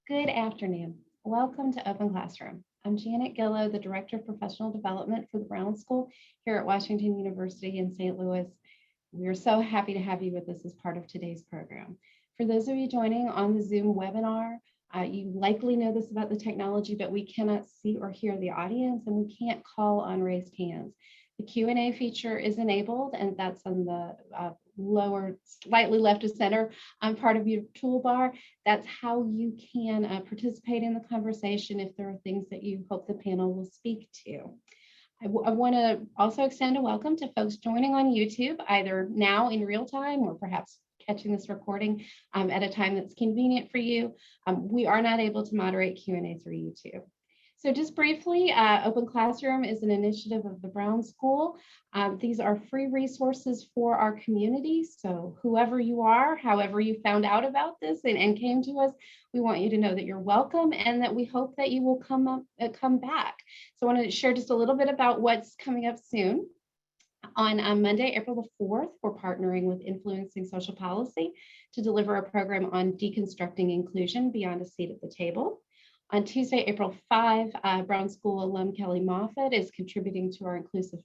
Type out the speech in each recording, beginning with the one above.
Good afternoon. Welcome to Open Classroom. I'm Janet Gillow, the Director of Professional Development for the Brown School here at Washington University in St. Louis. We're so happy to have you with us as part of today's program. For those of you joining on the Zoom webinar, you likely know this about the technology, but we cannot see or hear the audience and we can't call on raised hands. The Q&A feature is enabled, and that's on the lower, slightly left of center part of your toolbar. That's how you can participate in the conversation if there are things that you hope the panel will speak to. I want to also extend a welcome to folks joining on YouTube, either now in real time or perhaps catching this recording at a time that's convenient for you. We are not able to moderate Q&A through YouTube. So just briefly, Open Classroom is an initiative of the Brown School. These are free resources for our community. So whoever you are, however you found out about this and came to us, we want you to know that you're welcome and that we hope that you will come back. So I want to share just a little bit about what's coming up soon. On Monday, April the 4th, we're partnering with Influencing Social Policy to deliver a program on deconstructing inclusion beyond a seat at the table. On Tuesday, April 5, Brown School alum Kelly Moffitt is contributing to our Inclusive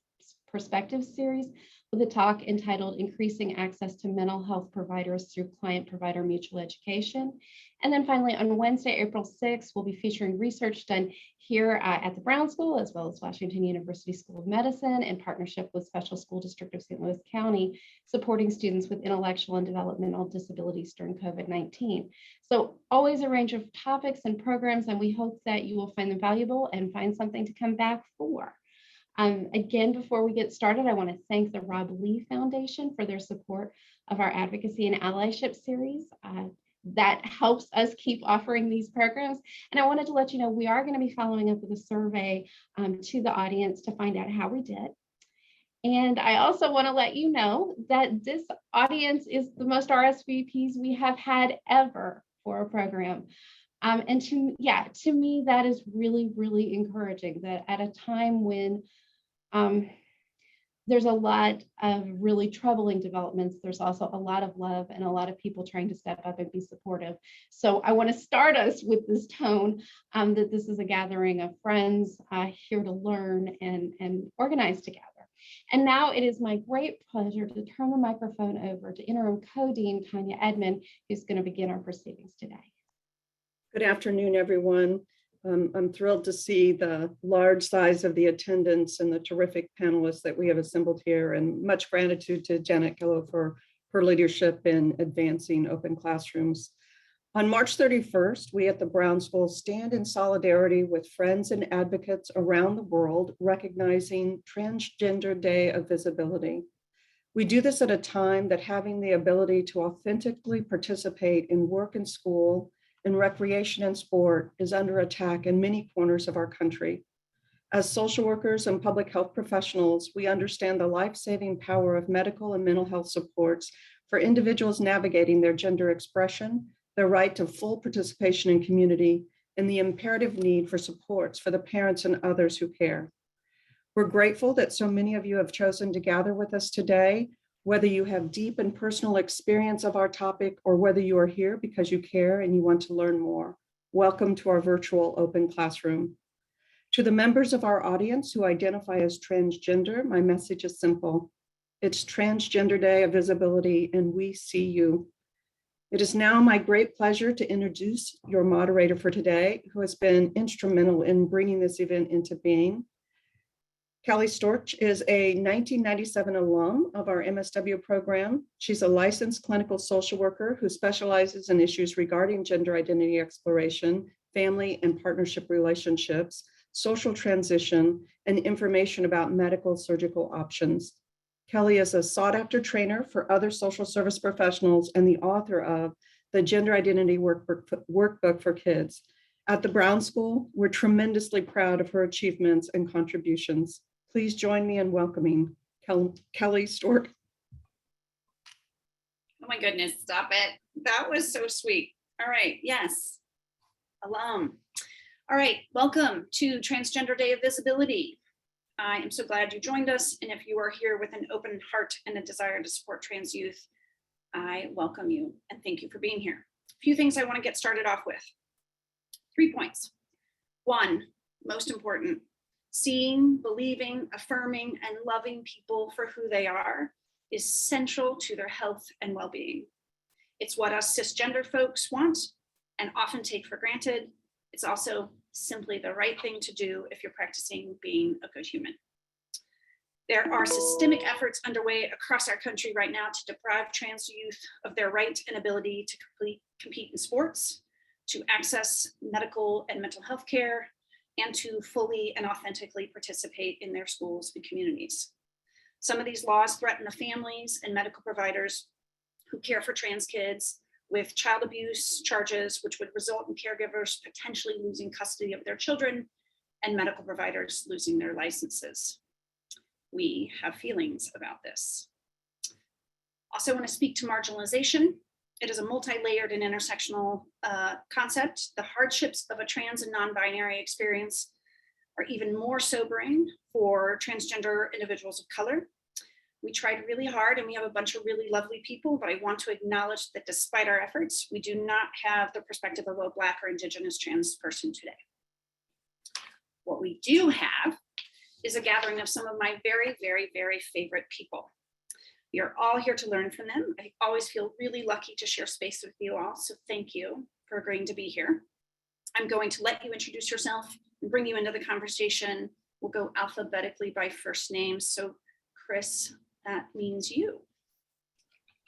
Perspectives series with a talk entitled Increasing Access to Mental Health Providers Through Client-Provider Mutual Education. And then finally, on Wednesday, April 6, we'll be featuring research done here at the Brown School, as well as Washington University School of Medicine in partnership with Special School District of St. Louis County, supporting students with intellectual and developmental disabilities during COVID-19. So always a range of topics and programs, and we hope that you will find them valuable and find something to come back for. Again, before we get started, I want to thank the Rob Lee Foundation for their support of our Advocacy and Allyship series. That helps us keep offering these programs. And I wanted to let you know we are going to be following up with a survey to the audience to find out how we did. And I also want to let you know that this audience is the most RSVPs we have had ever for a program. And to me, that is really, really encouraging that at a time when there's a lot of really troubling developments, there's also a lot of love and a lot of people trying to step up and be supportive. So I want to start us with this tone that this is a gathering of friends here to learn and organize together. And now it is my great pleasure to turn the microphone over to Interim Co-Dean Tanya Edmond, who's going to begin our proceedings today. Good afternoon, everyone. I'm thrilled to see the large size of the attendance and the terrific panelists that we have assembled here, and much gratitude to Janet Gillow for her leadership in advancing open classrooms. On March 31st, we at the Brown School stand in solidarity with friends and advocates around the world, recognizing Transgender Day of Visibility. We do this at a time that having the ability to authentically participate in work and school, in recreation and sport is under attack in many corners of our country. As social workers and public health professionals, we understand the life-saving power of medical and mental health supports for individuals navigating their gender expression, their right to full participation in community, and the imperative need for supports for the parents and others who care. We're grateful that so many of you have chosen to gather with us today, whether you have deep and personal experience of our topic or whether you are here because you care and you want to learn more. Welcome to our virtual open classroom. To the members of our audience who identify as transgender, my message is simple. It's Transgender Day of Visibility, and we see you. It is now my great pleasure to introduce your moderator for today, who has been instrumental in bringing this event into being. Kelly Storch is a 1997 alum of our MSW program. She's a licensed clinical social worker who specializes in issues regarding gender identity exploration, family and partnership relationships, social transition, and information about medical surgical options. Kelly is a sought-after trainer for other social service professionals and the author of the Gender Identity Workbook for Kids. At the Brown School, we're tremendously proud of her achievements and contributions. Please join me in welcoming Kelly Storch. Oh my goodness, stop it. That was so sweet. All right, yes, alum. All right, welcome to Transgender Day of Visibility. I am so glad you joined us, and if you are here with an open heart and a desire to support trans youth, I welcome you and thank you for being here. A few things I want to get started off with. 3 points. 1, most important, seeing, believing, affirming, and loving people for who they are is central to their health and well-being. It's what us cisgender folks want and often take for granted. It's also simply the right thing to do if you're practicing being a good human. There are systemic efforts underway across our country right now to deprive trans youth of their right and ability to compete in sports, to access medical and mental health care, and to fully and authentically participate in their schools and communities. Some of these laws threaten the families and medical providers who care for trans kids with child abuse charges, which would result in caregivers potentially losing custody of their children and medical providers losing their licenses. We have feelings about this. Also want to speak to marginalization. It is a multi-layered and intersectional concept. The hardships of a trans and non-binary experience are even more sobering for transgender individuals of color. We tried really hard and we have a bunch of really lovely people, but I want to acknowledge that despite our efforts, we do not have the perspective of a Black or Indigenous trans person today. What we do have is a gathering of some of my very, very, very favorite people. We are all here to learn from them. I always feel really lucky to share space with you all, so thank you for agreeing to be here. I'm going to let you introduce yourself and bring you into the conversation. We'll go alphabetically by first name. So Chris, that means you.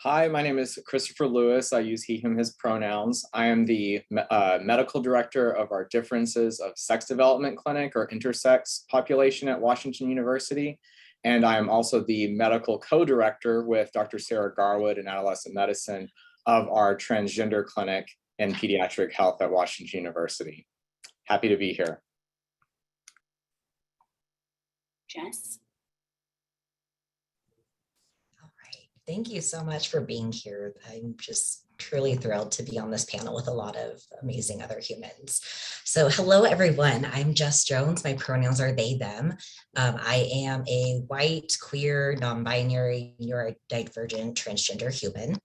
Hi, my name is Christopher Lewis. I use he, him, his pronouns. I am the medical director of our Differences of Sex Development Clinic, or intersex population at Washington University. And I am also the medical co-director with Dr. Sarah Garwood in adolescent medicine of our transgender clinic in pediatric health at Washington University. Happy to be here. Jess. Thank you so much for being here. I'm just truly thrilled to be on this panel with a lot of amazing other humans. So hello, everyone. I'm Jess Jones. My pronouns are they, them. I am a white, queer, non-binary, neurodivergent, transgender human.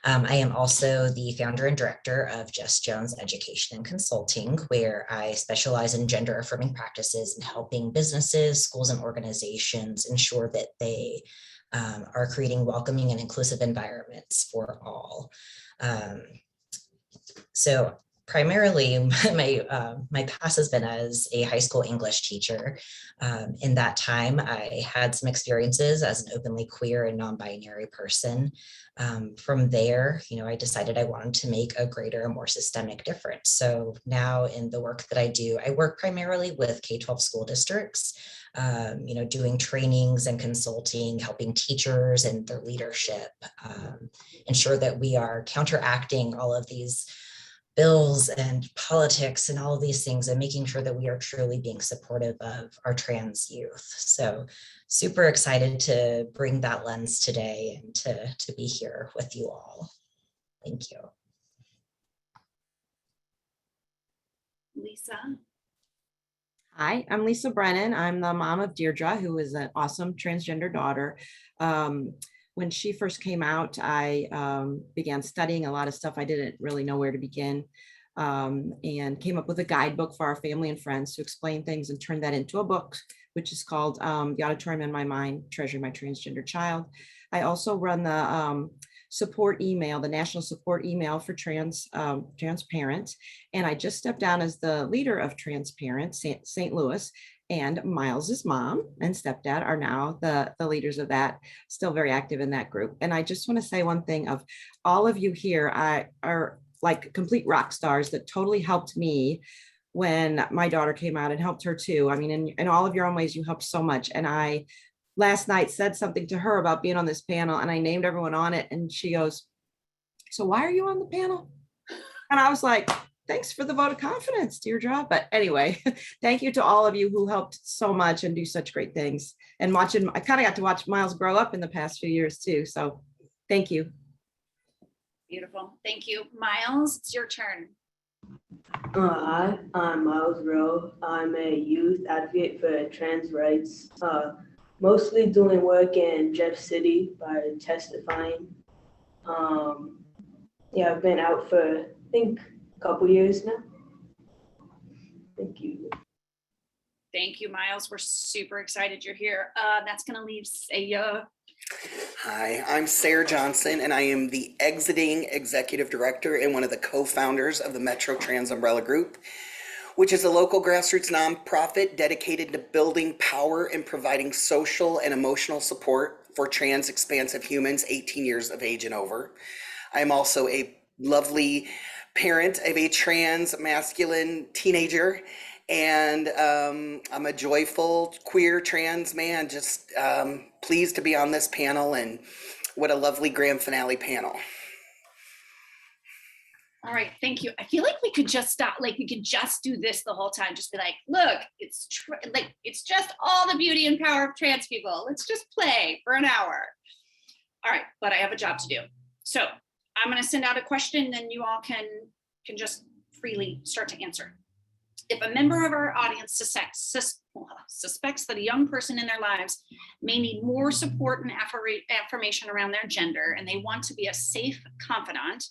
I am also the founder and director of Jess Jones Education and Consulting, where I specialize in gender affirming practices and helping businesses, schools, and organizations ensure that they are creating welcoming and inclusive environments for all. So primarily my past has been as a high school English teacher. In that time, I had some experiences as an openly queer and non-binary person. From there, I decided I wanted to make a greater and more systemic difference. So now in the work that I do, I work primarily with K-12 school districts, doing trainings and consulting, helping teachers and their leadership, ensure that we are counteracting all of these bills and politics and all of these things, and making sure that we are truly being supportive of our trans youth. So super excited to bring that lens today and to be here with you all. Thank you. Lisa. Hi, I'm Lisa Brennan. I'm the mom of Deirdre, who is an awesome transgender daughter. When she first came out, I began studying a lot of stuff. I didn't really know where to begin, and came up with a guidebook for our family and friends to explain things, and turned that into a book, which is called The Auditorium in My Mind, Treasure My Transgender Child. I also run the support email, the national support email for trans parents. And I just stepped down as the leader of Transparent St. Louis, and Miles's mom and stepdad are now the leaders of that, still very active in that group. And I just want to say one thing: of all of you here, are like complete rock stars that totally helped me when my daughter came out, and helped her too. I mean, in all of your own ways, you helped so much. And I last night said something to her about being on this panel, and I named everyone on it, and she goes, "So why are you on the panel?" And I was like, "Thanks for the vote of confidence, Deirdre." But anyway, thank you to all of you who helped so much and do such great things. And I kind of got to watch Miles grow up in the past few years too. So thank you. Beautiful. Thank you. Miles, it's your turn. Hi, I'm Miles Rowe. I'm a youth advocate for trans rights, mostly doing work in Jeff City by testifying. Yeah, I've been out for, I think, a couple years now. Thank you. Thank you, Miles. We're super excited you're here. That's going to leave Saya. Hi, I'm Sarah Johnson, and I am the Exiting Executive Director and one of the co-founders of the Metro Trans Umbrella Group, which is a local grassroots nonprofit dedicated to building power and providing social and emotional support for trans expansive humans 18 years of age and over. I'm also a lovely parent of a trans masculine teenager, and I'm a joyful queer trans man, just pleased to be on this panel, and what a lovely grand finale panel. All right, thank you. I feel like we could just stop, like we could just do this the whole time. Just be like, look, it's just all the beauty and power of trans people. Let's just play for an hour. All right, but I have a job to do. So I'm gonna send out a question, then you all can just freely start to answer. If a member of our audience suspects that a young person in their lives may need more support and affirmation around their gender, and they want to be a safe confidant,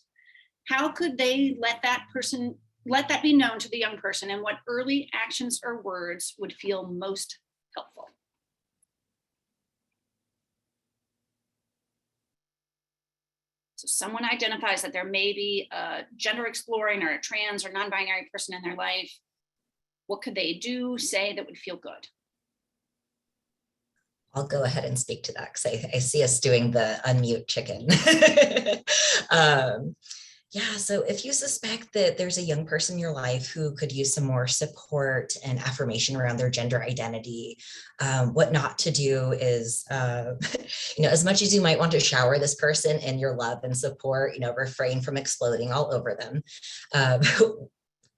how could they let that be known to the young person, and what early actions or words would feel most helpful? So someone identifies that there may be a gender exploring or a trans or non-binary person in their life. What could they do, say that would feel good? I'll go ahead and speak to that because I see us doing the unmute chicken. Yeah, so if you suspect that there's a young person in your life who could use some more support and affirmation around their gender identity, what not to do is, as much as you might want to shower this person in your love and support, refrain from exploding all over them.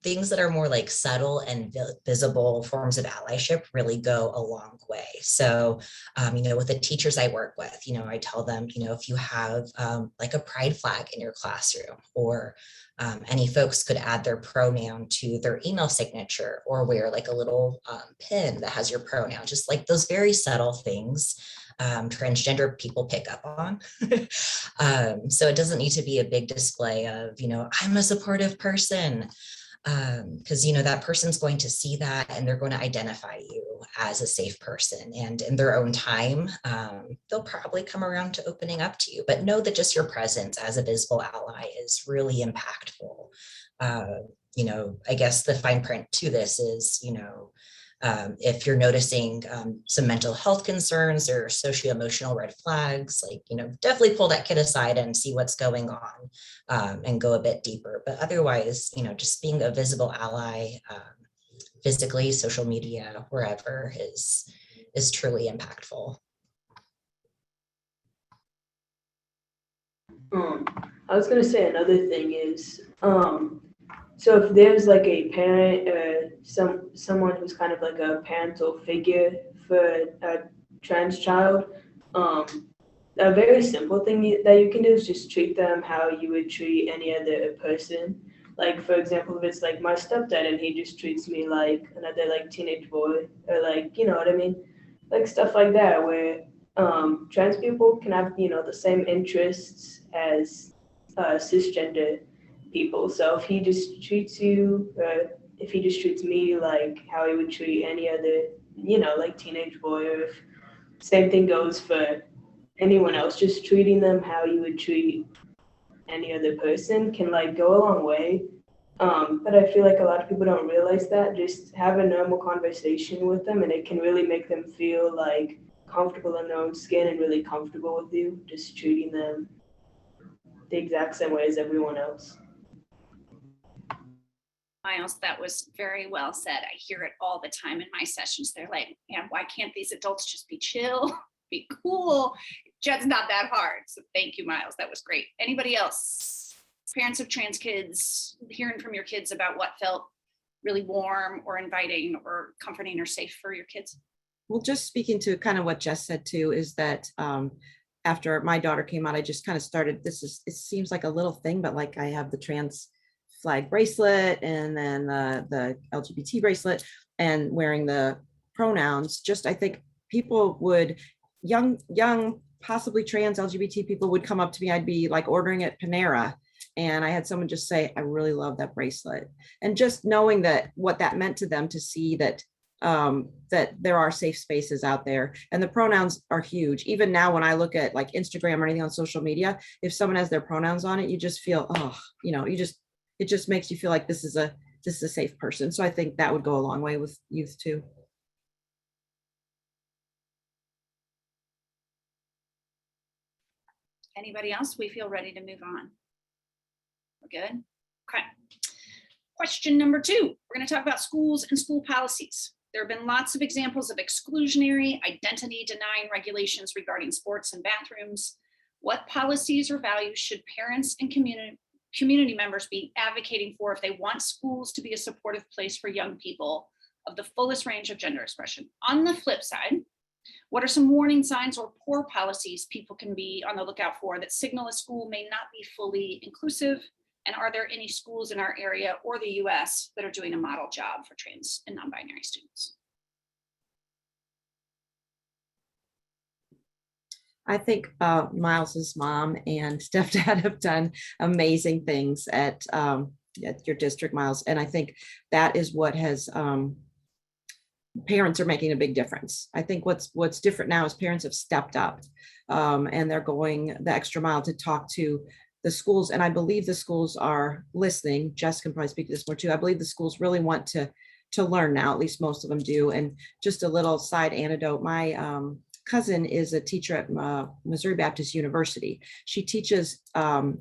Things that are more like subtle and visible forms of allyship really go a long way. So, with the teachers I work with, I tell them, if you have like a pride flag in your classroom, or any folks could add their pronoun to their email signature, or wear like a little pin that has your pronoun, just like those very subtle things transgender people pick up on. So it doesn't need to be a big display of, I'm a supportive person. Because that person's going to see that, and they're going to identify you as a safe person, and in their own time they'll probably come around to opening up to you. But know that just your presence as a visible ally is really impactful. I guess the fine print to this is, if you're noticing some mental health concerns or socio-emotional red flags, definitely pull that kid aside and see what's going on, and go a bit deeper. But otherwise, just being a visible ally, physically, social media, wherever, is truly impactful. I was gonna say another thing is, so if there's like a parent or someone who's kind of like a parental figure for a trans child, a very simple thing that you can do is just treat them how you would treat any other person. Like, for example, if it's like my stepdad and he just treats me like another like teenage boy, or like, you know what I mean? Like stuff like that, where trans people can have, the same interests as cisgender people. So if he just treats you, if he just treats me like how he would treat any other, like teenage boy, or if same thing goes for anyone else, just treating them how you would treat any other person can like go a long way. But I feel like a lot of people don't realize that. Just have a normal conversation with them, and it can really make them feel like comfortable in their own skin and really comfortable with you, just treating them the exact same way as everyone else. Miles, that was very well said. I hear it all the time in my sessions. They're like, man, why can't these adults just be chill, be cool? Just not that hard. So thank you, Miles. That was great. Anybody else? Parents of trans kids, hearing from your kids about what felt really warm or inviting or comforting or safe for your kids? Well, just speaking to kind of what Jess said too, is that after my daughter came out, I just kind of started, it seems like a little thing, but like I have the trans flag bracelet, and then the LGBT bracelet, and wearing the pronouns. Just, I think people would, young, possibly trans LGBT people would come up to me. I'd be like ordering at Panera, And I had someone just say, I really love that bracelet. And just knowing that what that meant to them, to see that that there are safe spaces out there, and the pronouns are huge. Even now, when I look at like Instagram or anything on social media, if someone has their pronouns on it, you just feel, oh, you know, it just makes you feel like this is a safe person. So I think that would go a long way with youth too. Anybody else? We feel ready to move on. We're good? Okay. Question number 2, we're going to talk about schools and school policies. There have been lots of examples of exclusionary, identity-denying regulations regarding sports and bathrooms. What policies or values should parents and community members be advocating for if they want schools to be a supportive place for young people of the fullest range of gender expression? On the flip side, what are some warning signs or poor policies people can be on the lookout for that signal a school may not be fully inclusive? And are there any schools in our area or the US that are doing a model job for trans and non-binary students? I think Miles's mom and stepdad have done amazing things at your district, Miles. And I think that is what has, parents are making a big difference. I think what's different now is parents have stepped up and they're going the extra mile to talk to the schools. And I believe the schools are listening. Jess can probably speak to this more too. I believe the schools really want to learn now, at least most of them do. And just a little side anecdote, my cousin is a teacher at Missouri Baptist University. She teaches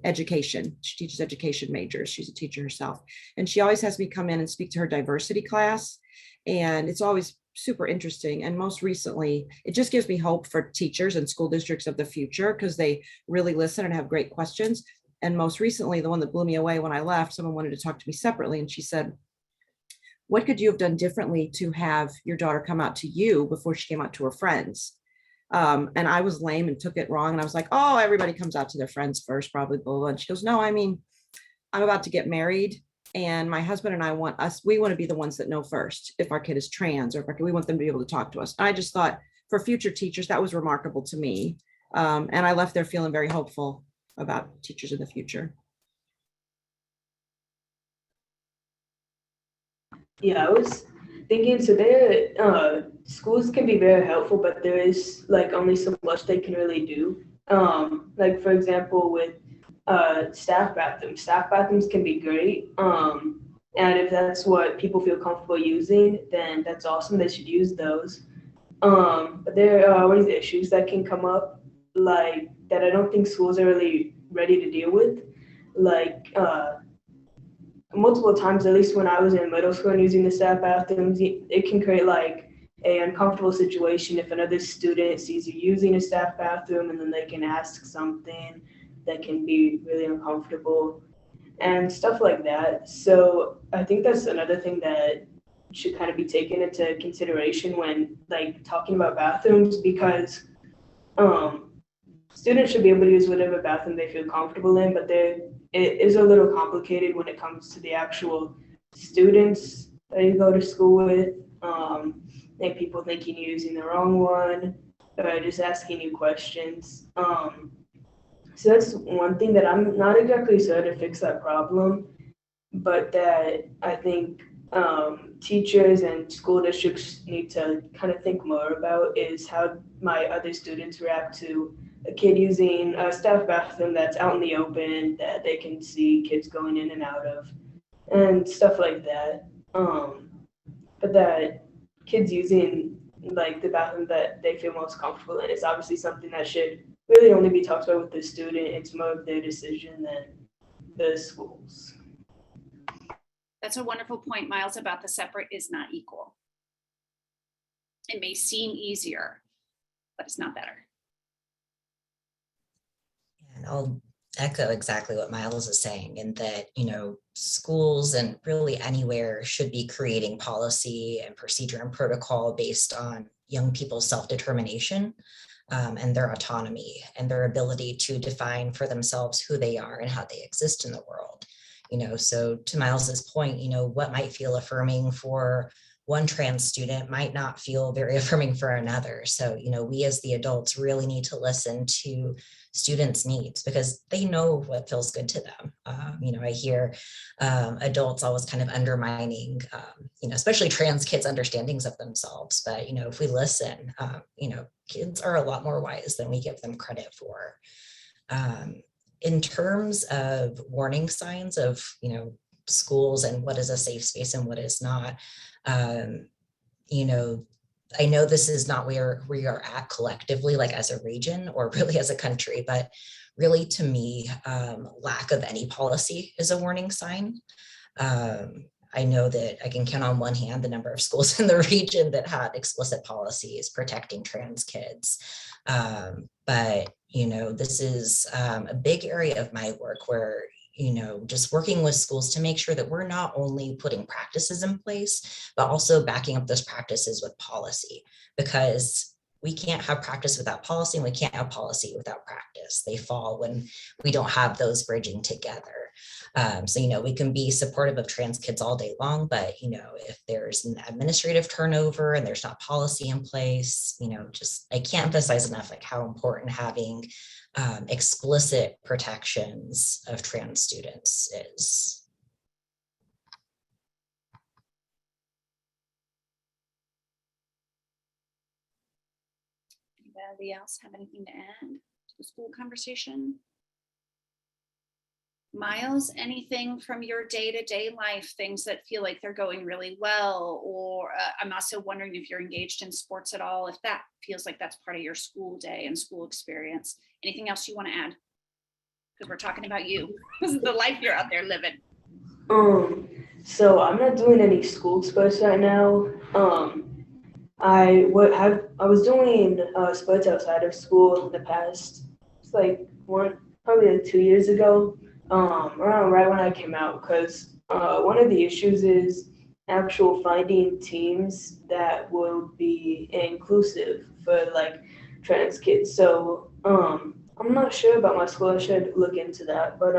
education. She teaches education majors. She's a teacher herself. And she always has me come in and speak to her diversity class. And it's always super interesting. And most recently, it just gives me hope for teachers and school districts of the future, because they really listen and have great questions. And most recently, the one that blew me away when I left, someone wanted to talk to me separately. And she said, what could you have done differently to have your daughter come out to you before she came out to her friends? And I was lame and took it wrong. And I was like, oh, everybody comes out to their friends first, probably, blah, blah. And she goes, no, I mean, I'm about to get married. And my husband and I we want to be the ones that know first if our kid is trans, or if we want them to be able to talk to us. I just thought for future teachers, that was remarkable to me. And I left there feeling very hopeful about teachers in the future. Yeah, I was thinking, so there, schools can be very helpful, but there is like only so much they can really do. Like for example, with staff bathrooms can be great. And if that's what people feel comfortable using, then that's awesome. They should use those. But there are always issues that can come up, like that I don't think schools are really ready to deal with. Like multiple times, at least when I was in middle school and using the staff bathrooms, it can create like an uncomfortable situation if another student sees you using a staff bathroom, and then they can ask something that can be really uncomfortable and stuff like that. So I think that's another thing that should kind of be taken into consideration when like talking about bathrooms, because students should be able to use whatever bathroom they feel comfortable in, but it is a little complicated when it comes to the actual students that you go to school with. And people thinking you're using the wrong one, or just asking you questions. So that's one thing that I'm not exactly sure to fix that problem, but that I think teachers and school districts need to kind of think more about is how my other students react to a kid using a staff bathroom that's out in the open, that they can see kids going in and out of, and stuff like that. But that kids using like the bathroom that they feel most comfortable in is obviously something that should really only be talked about with the student. It's more of their decision than the schools. That's a wonderful point, Miles, about the separate is not equal. It may seem easier, but it's not better. And I'll echo exactly what Miles is saying, in that, you know, schools and really anywhere should be creating policy and procedure and protocol based on young people's self-determination and their autonomy and their ability to define for themselves who they are and how they exist in the world. You know, so to Miles's point, you know, what might feel affirming for one trans student might not feel very affirming for another. So, we as the adults really need to listen to students' needs because they know what feels good to them. I hear adults always kind of undermining, especially trans kids' understandings of themselves. But, if we listen, kids are a lot more wise than we give them credit for. In terms of warning signs of, schools and what is a safe space and what is not, I know this is not where we are at collectively, like as a region or really as a country, but really to me, lack of any policy is a warning sign. I know that I can count on one hand the number of schools in the region that had explicit policies protecting trans kids. But, this is a big area of my work where, just working with schools to make sure that we're not only putting practices in place, but also backing up those practices with policy, because we can't have practice without policy and we can't have policy without practice. They fall when we don't have those bridging together. So, we can be supportive of trans kids all day long, but, if there's an administrative turnover and there's not policy in place, I can't emphasize enough like how important having explicit protections of trans students is. Anybody else have anything to add to the school conversation? Miles, anything from your day-to-day life, things that feel like they're going really well? Or I'm also wondering if you're engaged in sports at all, if that feels like that's part of your school day and school experience. Anything else you want to add? Because we're talking about you. This is the life you're out there living. So I'm not doing any school sports right now. I was doing sports outside of school in the past. It's like probably like 2 years ago. Around right when I came out, because one of the issues is actual finding teams that will be inclusive for like trans kids. So I'm not sure about my school. I should look into that. But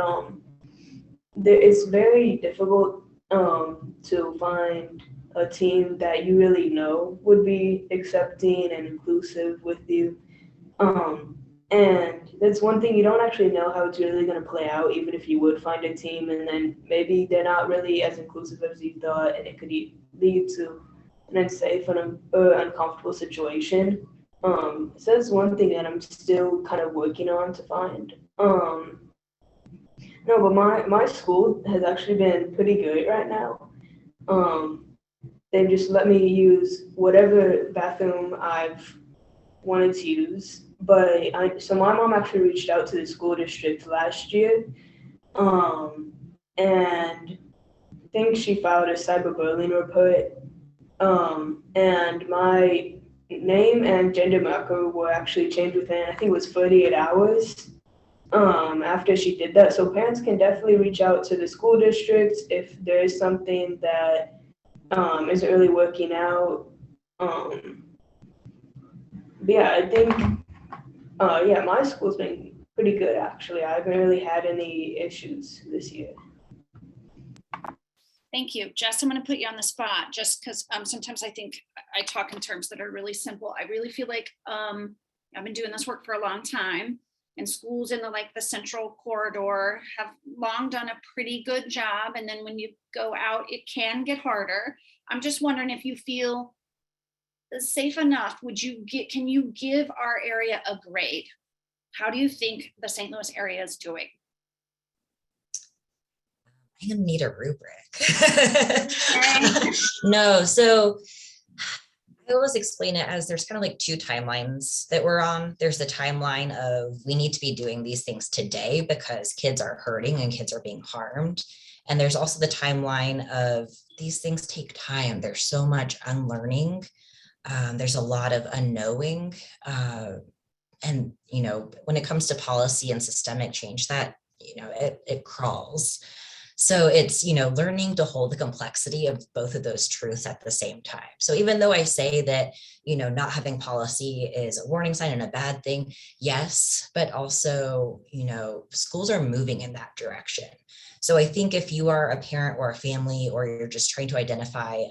it's very difficult to find a team that you really know would be accepting and inclusive with you. And that's one thing, you don't actually know how it's really going to play out, even if you would find a team and then maybe they're not really as inclusive as you thought, and it could lead to an unsafe and uncomfortable situation. So that's one thing that I'm still kind of working on to find. No, but my school has actually been pretty good right now. They've just let me use whatever bathroom I've wanted to use. So my mom actually reached out to the school district last year, and I think she filed a cyberbullying report, and my name and gender marker were actually changed within, I think it was 48 hours after she did that. So parents can definitely reach out to the school districts if there is something that isn't really working out. But yeah, I think my school's been pretty good, actually. I haven't really had any issues this year. Thank you. Jess, I'm going to put you on the spot just because sometimes I think I talk in terms that are really simple. I really feel like I've been doing this work for a long time, and schools in the central corridor have long done a pretty good job. And then when you go out, it can get harder. I'm just wondering if you feel safe enough. Can you give our area a grade? How do you think the St. Louis area is doing? I need a rubric. No, so I always explain it as there's kind of like two timelines that we're on. There's the timeline of we need to be doing these things today because kids are hurting and kids are being harmed. And there's also the timeline of these things take time. There's so much unlearning. There's a lot of unknowing. And, when it comes to policy and systemic change, that, it crawls. So it's, learning to hold the complexity of both of those truths at the same time. So even though I say that, not having policy is a warning sign and a bad thing, yes, but also, schools are moving in that direction. So I think if you are a parent or a family, or you're just trying to identify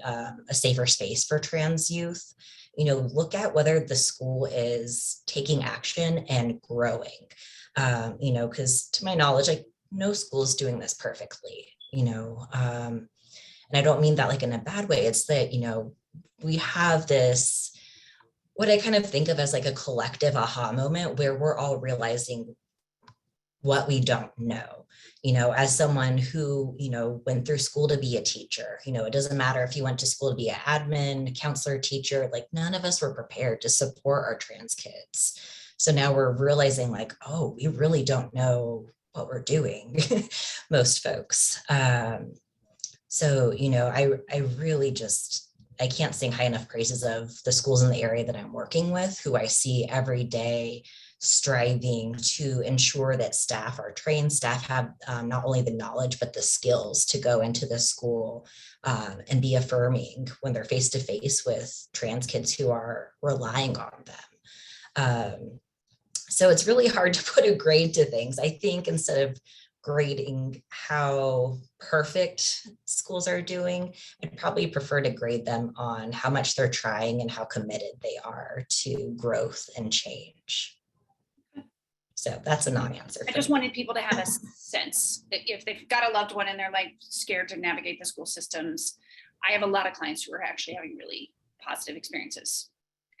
a safer space for trans youth, look at whether the school is taking action and growing. Because to my knowledge, like no school is doing this perfectly, and I don't mean that like in a bad way. It's that, we have this, what I kind of think of as like a collective aha moment where we're all realizing what we don't know. As someone who, went through school to be a teacher, it doesn't matter if you went to school to be an admin, counselor, teacher, like none of us were prepared to support our trans kids. So now we're realizing like, oh, we really don't know what we're doing, most folks. So, I really just, I can't sing high enough praises of the schools in the area that I'm working with, who I see every day striving to ensure that staff are trained, staff have not only the knowledge, but the skills to go into the school and be affirming when they're face to face with trans kids who are relying on them. So it's really hard to put a grade to things. I think instead of grading how perfect schools are doing, I'd probably prefer to grade them on how much they're trying and how committed they are to growth and change. So that's a non-answer. I just wanted people to have a sense if they've got a loved one and they're like scared to navigate the school systems. I have a lot of clients who are actually having really positive experiences.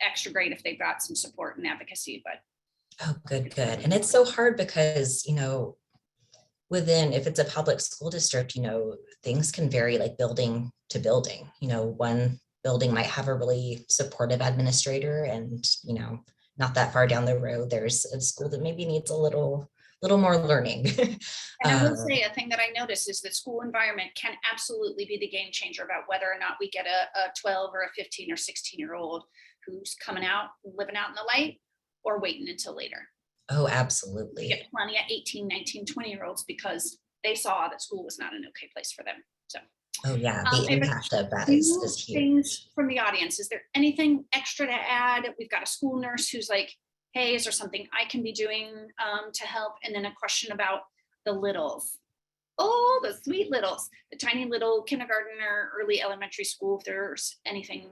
Extra great if they've got some support and advocacy, but. Oh, good. And it's so hard because, within, if it's a public school district, things can vary like building to building. One building might have a really supportive administrator, and, not that far down the road, there's a school that maybe needs a little more learning. And I will say a thing that I noticed is that school environment can absolutely be the game changer about whether or not we get a 12 or a 15 or 16-year-old who's coming out, living out in the light, or waiting until later. Oh, absolutely. We get plenty of 18, 19, 20-year-olds because they saw that school was not an okay place for them. So. Oh yeah, the impact of that is huge. Things from the audience. Is there anything extra to add? We've got a school nurse who's like, hey, is there something I can be doing to help? And then a question about the littles. Oh, the sweet littles, the tiny little kindergarten or early elementary school, if there's anything,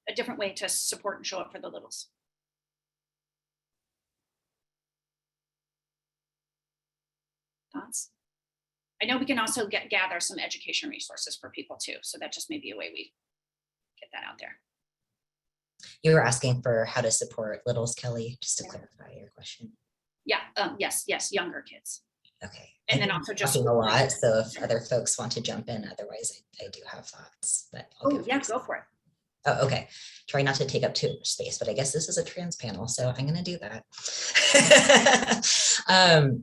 a different way to support and show up for the littles. Thoughts? I know we can also gather some education resources for people too. So that just may be a way we get that out there. You were asking for how to support littles, Kelly, just to clarify your question. Yeah, yes, younger kids. Okay. And then also just a lot. So if other folks want to jump in, otherwise I do have thoughts. But go for it. Oh, okay. Try not to take up too much space, but I guess this is a trans panel, so I'm going to do that.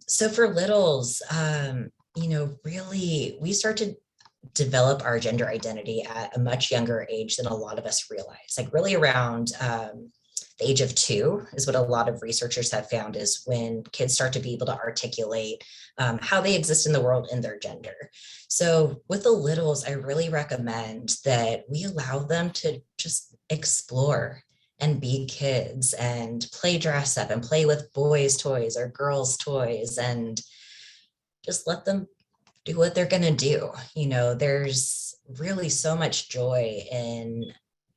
So for littles, really, we start to develop our gender identity at a much younger age than a lot of us realize. Like really around the age of 2 is what a lot of researchers have found is when kids start to be able to articulate how they exist in the world and their gender. So with the littles, I really recommend that we allow them to just explore and be kids and play dress up and play with boys' toys or girls' toys and just let them do what they're going to do. There's really so much joy in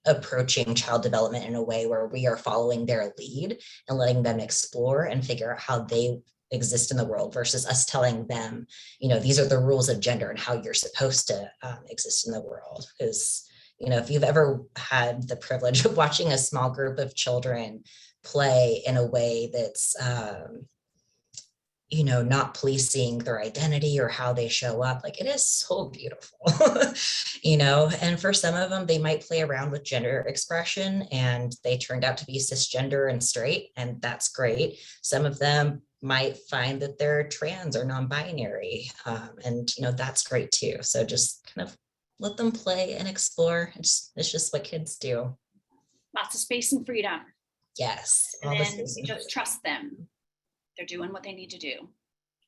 approaching child development in a way where we are following their lead and letting them explore and figure out how they exist in the world versus us telling them, these are the rules of gender and how you're supposed to exist in the world. Because, if you've ever had the privilege of watching a small group of children play in a way that's, not policing their identity or how they show up, like it is so beautiful, and for some of them, they might play around with gender expression and they turned out to be cisgender and straight, and that's great. Some of them might find that they're trans or non-binary, and that's great too. So just kind of let them play and explore. It's just what kids do. Lots of space and freedom. Yes. And then you just trust them. They're doing what they need to do.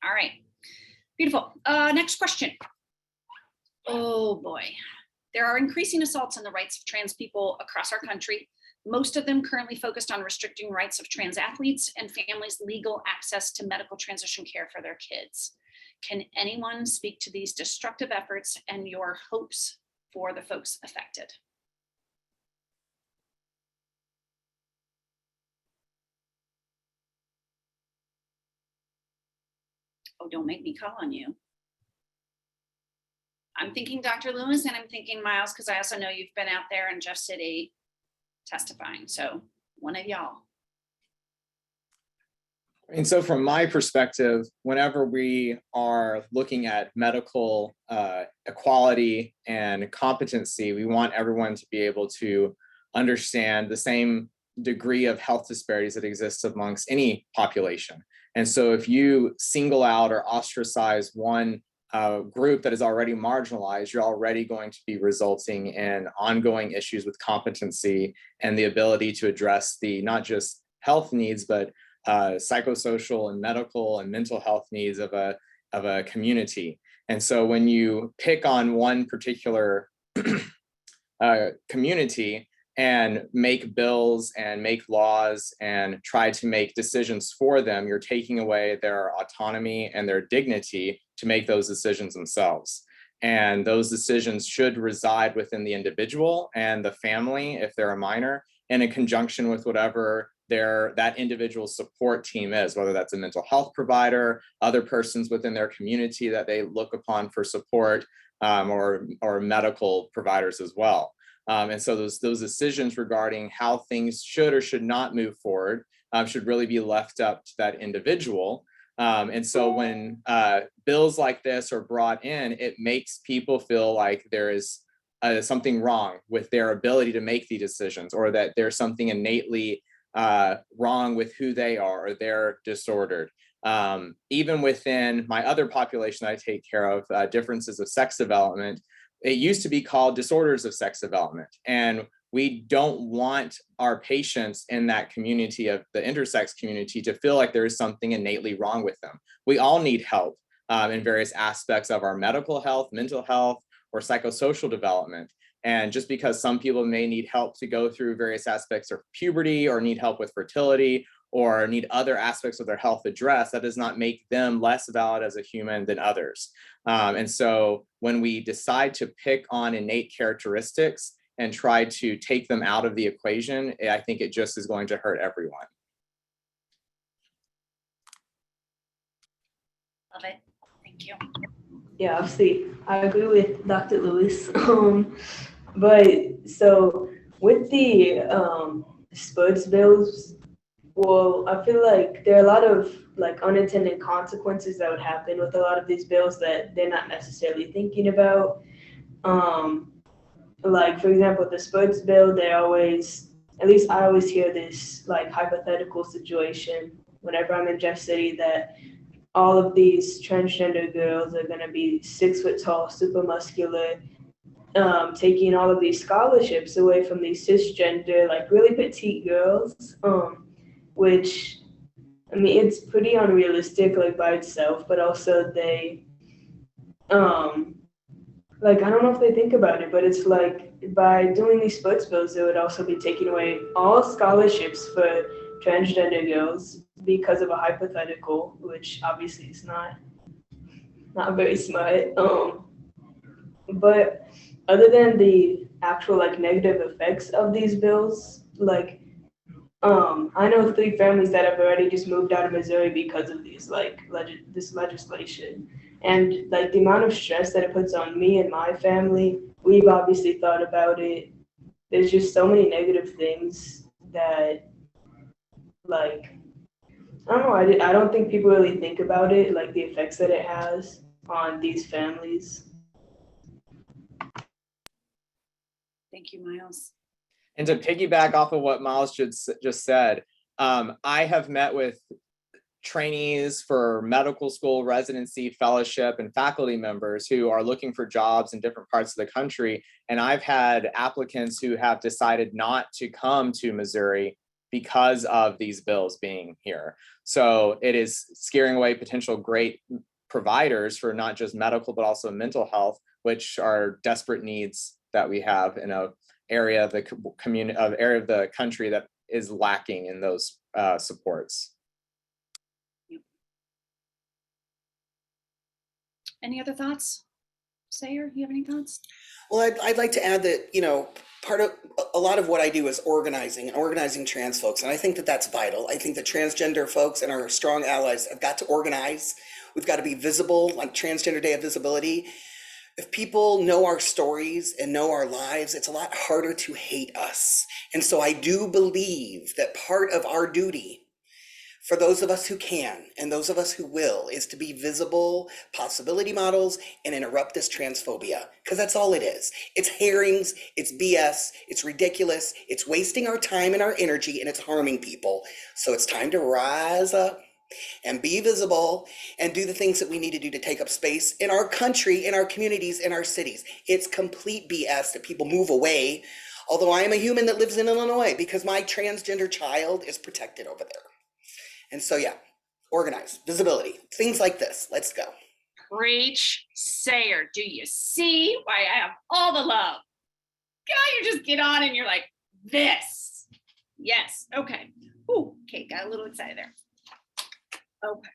All right. Beautiful. Next question. Oh boy. There are increasing assaults on the rights of trans people across our country. Most of them currently focused on restricting rights of trans athletes and families' legal access to medical transition care for their kids. Can anyone speak to these destructive efforts and your hopes for the folks affected? Oh, don't make me call on you. I'm thinking Dr. Lewis and I'm thinking Miles, because I also know you've been out there in Jeff City testifying. So one of y'all. And so from my perspective, whenever we are looking at medical equality and competency, we want everyone to be able to understand the same degree of health disparities that exists amongst any population. And so if you single out or ostracize one group that is already marginalized, you're already going to be resulting in ongoing issues with competency and the ability to address the not just health needs, but psychosocial and medical and mental health needs of a community. And so when you pick on one particular community and make bills and make laws and try to make decisions for them, you're taking away their autonomy and their dignity to make those decisions themselves. And those decisions should reside within the individual and the family, if they're a minor, and in conjunction with whatever that individual support team is, whether that's a mental health provider, other persons within their community that they look upon for support, or medical providers as well. And so those decisions regarding how things should or should not move forward should really be left up to that individual. And so when bills like this are brought in, it makes people feel like there is something wrong with their ability to make the decisions, or that there's something innately wrong with who they are, or they're disordered. Even within my other population I take care of, differences of sex development, it used to be called disorders of sex development. And we don't want our patients in that community of the intersex community to feel like there is something innately wrong with them. We all need help in various aspects of our medical health, mental health, or psychosocial development. And just because some people may need help to go through various aspects of puberty, or need help with fertility, or need other aspects of their health addressed, that does not make them less valid as a human than others. And so when we decide to pick on innate characteristics and try to take them out of the equation, I think it just is going to hurt everyone. Love it. Thank you. Yeah, obviously, I agree with Dr. Lewis. But so with the sports bills, well, I feel like there are a lot of like unintended consequences that would happen with a lot of these bills that they're not necessarily thinking about. Like for example, the sports bill, they always, at least I always hear this like hypothetical situation whenever I'm in Jeff City, that all of these transgender girls are going to be 6 foot tall, super muscular, taking all of these scholarships away from these cisgender, like really petite girls, which, I mean, it's pretty unrealistic, like by itself, but also they, like, I don't know if they think about it, but it's like by doing these sports bills, they would also be taking away all scholarships for transgender girls because of a hypothetical, which obviously is not very smart. But other than the actual like negative effects of these bills, like I know 3 families that have already just moved out of Missouri because of these like this legislation, and like the amount of stress that it puts on me and my family. We've obviously thought about it. There's just so many negative things that, like, I don't know. I don't think people really think about it, like the effects that it has on these families. Thank you, Miles. And to piggyback off of what Miles just said, I have met with trainees for medical school, residency, fellowship, and faculty members who are looking for jobs in different parts of the country. And I've had applicants who have decided not to come to Missouri because of these bills being here. So it is scaring away potential great providers for not just medical, but also mental health, which are desperate needs that we have in a area of the community, area of the country that is lacking in those supports. Any other thoughts? Sayer, you have any thoughts? Well, I'd like to add that, part of a lot of what I do is organizing trans folks. And I think that that's vital. I think that transgender folks and our strong allies have got to organize. We've got to be visible, like Transgender Day of Visibility. If people know our stories and know our lives, it's a lot harder to hate us. And so I do believe that part of our duty for those of us who can and those of us who will is to be visible possibility models and interrupt this transphobia, because that's all it is. It's herrings, it's BS, it's ridiculous, it's wasting our time and our energy, and it's harming people. So it's time to rise up and be visible and do the things that we need to do to take up space in our country, in our communities, in our cities. It's complete BS that people move away, although I am a human that lives in Illinois, because my transgender child is protected over there. And so, yeah, organize, visibility, things like this. Let's go. Preach, Sayer. Do you see why I have all the love? God, you just get on and you're like, this. Yes. Okay. Ooh, okay. Got a little excited there. Okay.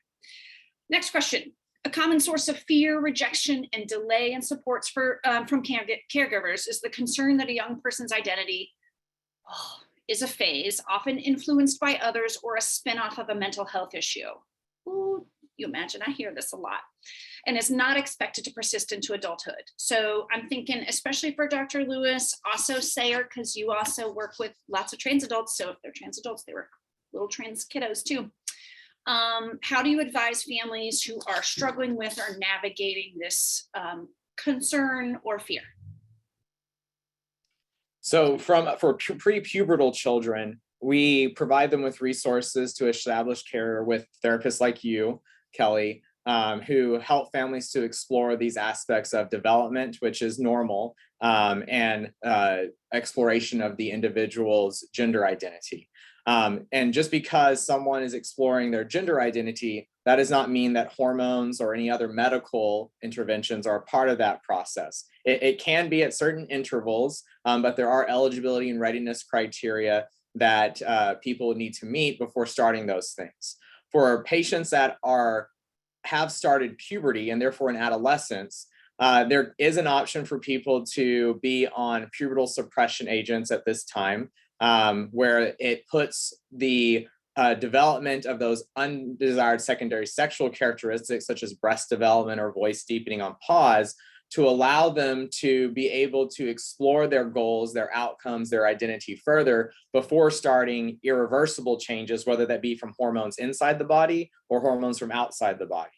Next question. A common source of fear, rejection, and delay in supports from caregivers is the concern that a young person's identity is a phase, often influenced by others or a spinoff of a mental health issue. Ooh, you imagine, I hear this a lot, and is not expected to persist into adulthood. So I'm thinking, especially for Dr. Lewis, also Sayer, because you also work with lots of trans adults. So if they're trans adults, they were little trans kiddos too. How do you advise families who are struggling with or navigating this concern or fear? So for pre-pubertal children, we provide them with resources to establish care with therapists like you, Kelly, who help families to explore these aspects of development, which is normal, and exploration of the individual's gender identity. And just because someone is exploring their gender identity, that does not mean that hormones or any other medical interventions are part of that process. It can be at certain intervals, but there are eligibility and readiness criteria that people need to meet before starting those things. For patients that have started puberty and therefore in adolescence, there is an option for people to be on pubertal suppression agents at this time, where it puts the development of those undesired secondary sexual characteristics such as breast development or voice deepening on pause, to allow them to be able to explore their goals, their outcomes, their identity further before starting irreversible changes, whether that be from hormones inside the body or hormones from outside the body.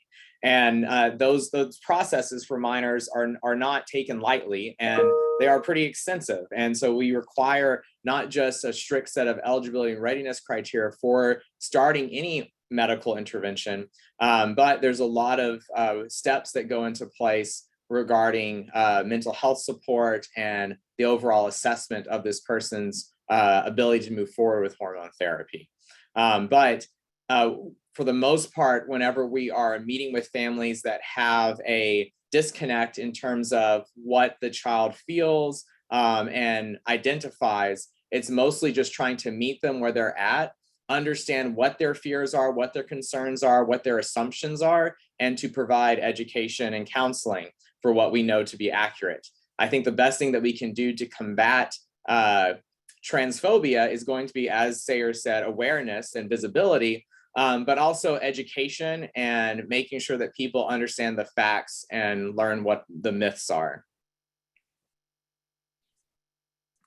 And those processes for minors are not taken lightly, and they are pretty extensive. And so we require not just a strict set of eligibility and readiness criteria for starting any medical intervention, but there's a lot of steps that go into place regarding mental health support and the overall assessment of this person's ability to move forward with hormone therapy. But for the most part, whenever we are meeting with families that have a disconnect in terms of what the child feels and identifies, it's mostly just trying to meet them where they're at, understand what their fears are, what their concerns are, what their assumptions are, and to provide education and counseling for what we know to be accurate. I think the best thing that we can do to combat transphobia is going to be, as Sayer said, awareness and visibility, but also education and making sure that people understand the facts and learn what the myths are.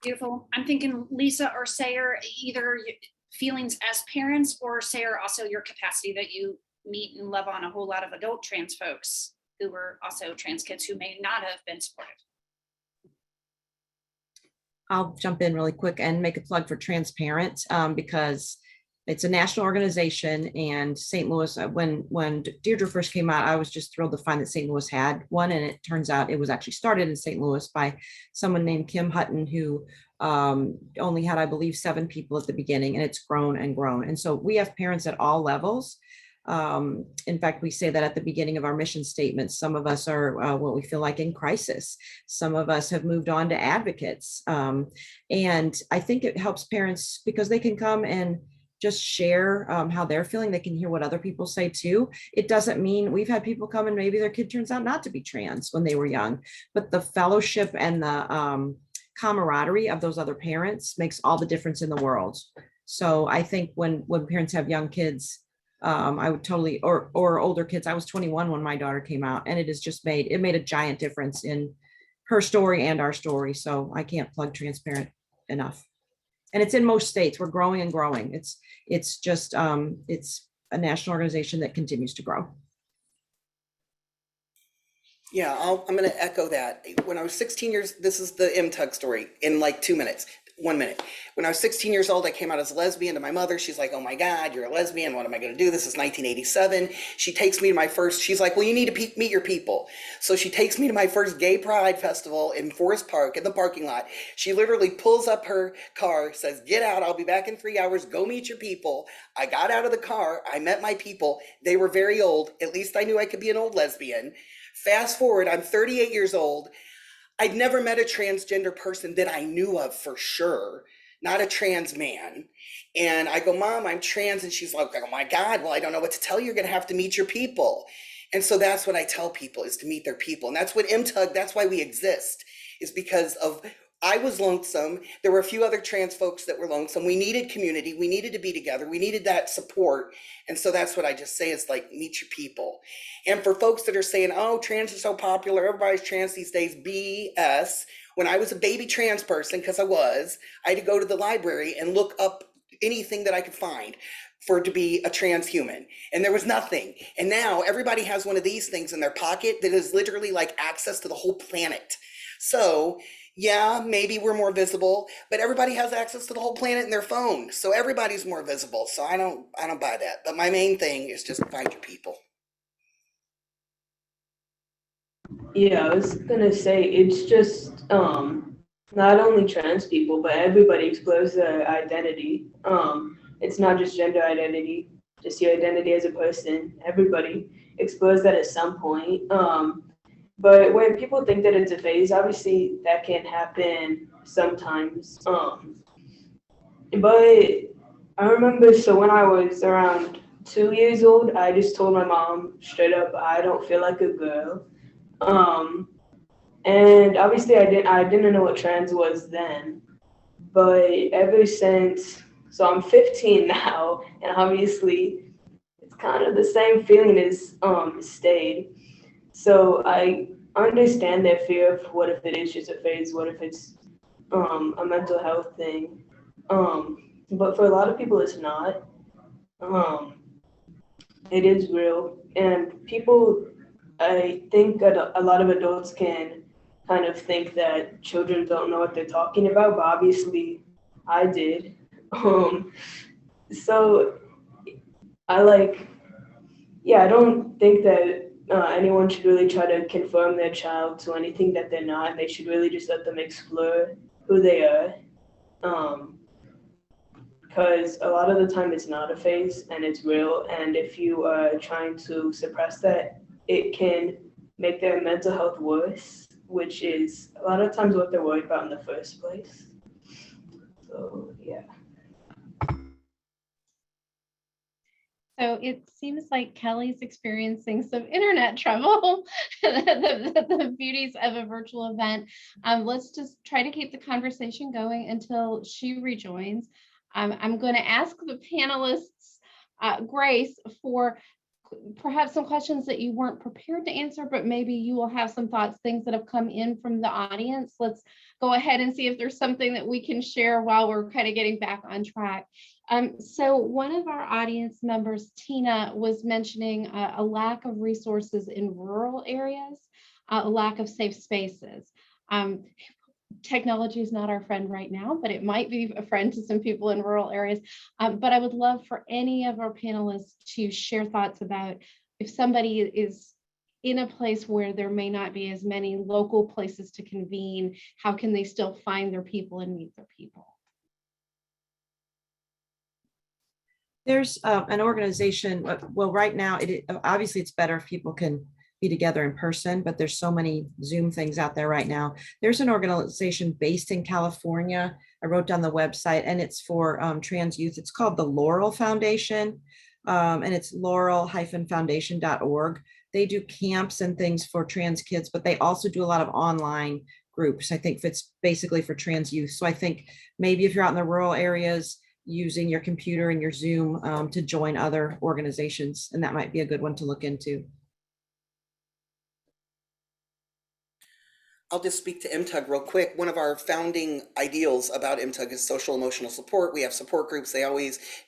Beautiful. I'm thinking Lisa or Sayer, either feelings as parents, or Sayer, also your capacity that you meet and love on a whole lot of adult trans folks who were also trans kids who may not have been supported. I'll jump in really quick and make a plug for Transparent, because it's a national organization, and St. Louis, when Deirdre first came out, I was just thrilled to find that St. Louis had one, and it turns out it was actually started in St. Louis by someone named Kim Hutton, who only had, I believe, 7 people at the beginning, and it's grown and grown. And so we have parents at all levels. In fact, we say that at the beginning of our mission statement. Some of us are what we feel like in crisis. Some of us have moved on to advocates. And I think it helps parents because they can come and just share how they're feeling. They can hear what other people say too. It doesn't mean, we've had people come and maybe their kid turns out not to be trans when they were young, but the fellowship and the camaraderie of those other parents makes all the difference in the world. So I think when parents have young kids, I would totally, or older kids. I was 21 when my daughter came out, and it has just made a giant difference in her story and our story. So I can't plug Transparent enough. And it's in most states. We're growing and growing. It's just it's a national organization that continues to grow. Yeah, I'm going to echo that. When I was 16 years, this is the MTUG story in like 2 minutes, 1 minute. When I was 16 years old, I came out as a lesbian to my mother. She's like, oh my God, you're a lesbian. What am I going to do? This is 1987. She takes me to my first, she's like, well, you need to meet your people. So she takes me to my first gay pride festival in Forest Park in the parking lot. She literally pulls up her car, says, get out. I'll be back in 3 hours. Go meet your people. I got out of the car. I met my people. They were very old. At least I knew I could be an old lesbian. Fast forward, I'm 38 years old. I'd never met a transgender person that I knew of for sure, not a trans man. And I go, Mom, I'm trans. And she's like, oh my God, well, I don't know what to tell you. You're going to have to meet your people. And so that's what I tell people, is to meet their people. And that's what MTUG, that's why we exist, is because of, I was lonesome. There were a few other trans folks that were lonesome. We needed community. We needed to be together. We needed that support. And so that's what I just say, is like, meet your people. And for folks that are saying, oh, trans is so popular, everybody's trans these days, BS. When I was a baby trans person, because I had to go to the library and look up anything that I could find for it to be a trans human. And there was nothing. And now everybody has one of these things in their pocket that is literally like access to the whole planet. So yeah, maybe we're more visible, but everybody has access to the whole planet in their phone. So everybody's more visible. So I don't buy that. But my main thing is just find your people. Yeah, I was gonna say, it's just not only trans people, but everybody explores their identity. It's not just gender identity, just your identity as a person. Everybody explores that at some point. But when people think that it's a phase, obviously that can happen sometimes. But I remember, so when I was around 2 years old, I just told my mom straight up, I don't feel like a girl. And obviously I didn't know what trans was then, but ever since, so I'm 15 now, and obviously it's kind of the same feeling as stayed. So I understand their fear of what if it is just a phase, what if it's a mental health thing. But for a lot of people it's not. It is real, and people, I think a lot of adults can kind of think that children don't know what they're talking about, but obviously I did. So I I don't think that anyone should really try to conform their child to anything that they're not. They should really just let them explore who they are. Because a lot of the time it's not a phase and it's real. And if you are trying to suppress that, it can make their mental health worse, which is a lot of times what they're worried about in the first place. So, yeah. So it seems like Kelly's experiencing some internet trouble, the beauties of a virtual event. Let's just try to keep the conversation going until she rejoins. I'm going to ask the panelists, Grace, for perhaps some questions that you weren't prepared to answer, but maybe you will have some thoughts, things that have come in from the audience. Let's go ahead and see if there's something that we can share while we're kind of getting back on track. So one of our audience members, Tina, was mentioning a lack of resources in rural areas, a lack of safe spaces. Technology is not our friend right now, but it might be a friend to some people in rural areas. But I would love for any of our panelists to share thoughts about if somebody is in a place where there may not be as many local places to convene, how can they still find their people and meet their people? There's an organization, well, right now, obviously it's better if people can be together in person, but there's so many Zoom things out there right now. There's an organization based in California. I wrote down the website, and it's for trans youth. It's called the Laurel Foundation, and it's laurel-foundation.org. They do camps and things for trans kids, but they also do a lot of online groups. I think it's basically for trans youth. So I think maybe if you're out in the rural areas, using your computer and your Zoom to join other organizations, and that might be a good one to look into. I'll just speak to MTUG real quick. One of our founding ideals about MTUG is social emotional support. We have support groups.